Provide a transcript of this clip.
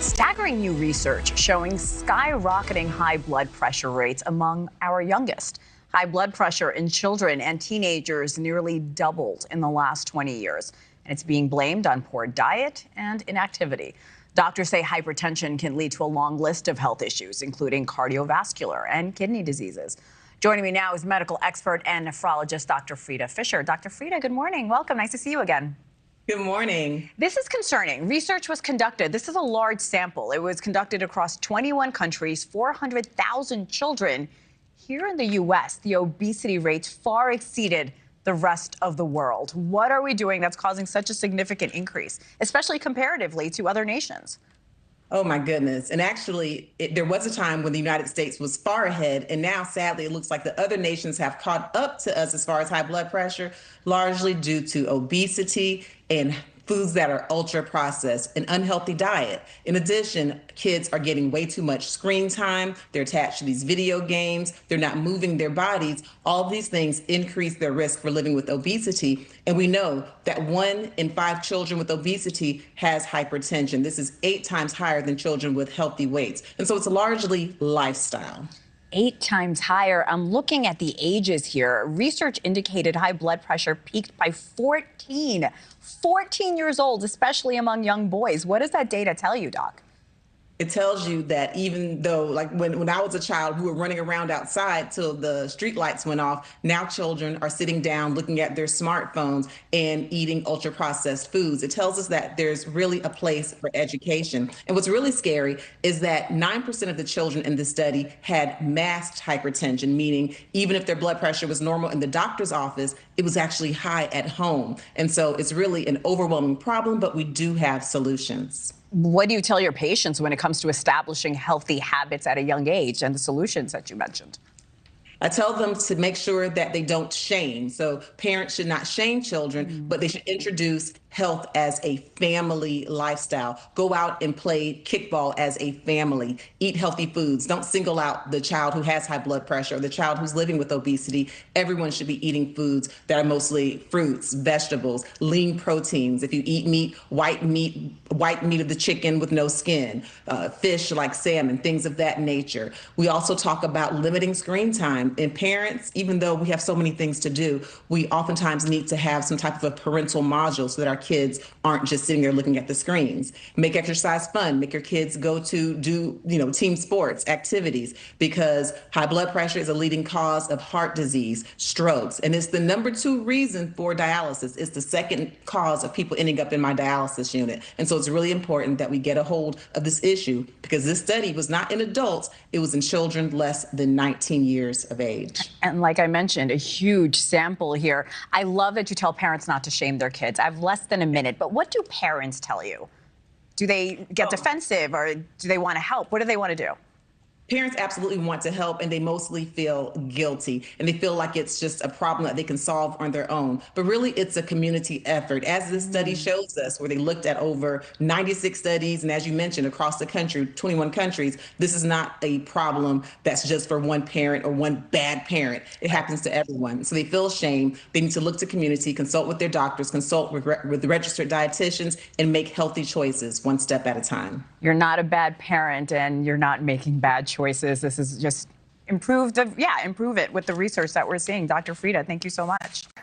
Staggering new research showing skyrocketing high blood pressure rates among our youngest. High blood pressure in children and teenagers nearly doubled in the last 20 years. And it's being blamed on poor diet and inactivity. Doctors say hypertension can lead to a long list of health issues, including cardiovascular and kidney diseases. Joining me now is medical expert and nephrologist Dr. Frita Fisher. Dr. Frita, good morning. Welcome. Nice to see you again. Good morning. This is concerning. Research was conducted. This is a large sample. It was conducted across 21 countries, 400,000 children. Here in the U.S., the obesity rates far exceeded the rest of the world. What are we doing that's causing such a significant increase, especially comparatively to other nations? Oh, my goodness. And actually, there was a time when the United States was far ahead. And now, sadly, it looks like the other nations have caught up to us as far as high blood pressure, largely due to obesity and foods that are ultra processed, an unhealthy diet. In addition, kids are getting way too much screen time. They're attached to these video games. They're not moving their bodies. All of these things increase their risk for living with obesity. And we know that 1 in 5 children with obesity has hypertension. This is 8 times higher than children with healthy weights. And so it's largely lifestyle. 8 times higher. I'm looking at the ages here. Research indicated high blood pressure peaked by 14 years old, especially among young boys. What does that data tell you, Doc? It tells you that even though, like when I was a child, we were running around outside till the street lights went off. Now children are sitting down, looking at their smartphones and eating ultra processed foods. It tells us that there's really a place for education. And what's really scary is that 9% of the children in this study had masked hypertension, meaning even if their blood pressure was normal in the doctor's office, it was actually high at home. And so it's really an overwhelming problem, but we do have solutions. What do you tell your patients when it comes to establishing healthy habits at a young age and the solutions that you mentioned? I tell them to make sure that they don't shame. So parents should not shame children, but they should introduce health as a family lifestyle. Go out and play kickball as a family. Eat healthy foods. Don't single out the child who has high blood pressure or the child who's living with obesity. Everyone should be eating foods that are mostly fruits, vegetables, lean proteins. If you eat meat, white meat of the chicken with no skin, fish like salmon, things of that nature. We also talk about limiting screen time. And parents, even though we have so many things to do, we oftentimes need to have some type of a parental module so that our kids aren't just sitting there looking at the screens. Make exercise fun. Make your kids go to do, team sports, activities, because high blood pressure is a leading cause of heart disease, strokes, and it's the #2 reason for dialysis. It's the second cause of people ending up in my dialysis unit. And so it's really important that we get a hold of this issue, because this study was not in adults, it was in children less than 19 years of age. And like I mentioned, a huge sample here. I love that you tell parents not to shame their kids. I have less than a minute, but what do parents tell you? Do they get defensive, or do they want to help? What do they want to do? Parents absolutely want to help, and they mostly feel guilty, and they feel like it's just a problem that they can solve on their own. But really, it's a community effort, as this study shows us, where they looked at over 96 studies, and as you mentioned, across the country, 21 countries. This is not a problem that's just for one parent or one bad parent. It happens to everyone. So they feel shame. They need to look to community, consult with their doctors, consult with registered dietitians, and make healthy choices one step at a time. You're not a bad parent, and you're not making bad choices. This is just improve it with the research that we're seeing. Dr. Frita, thank you so much.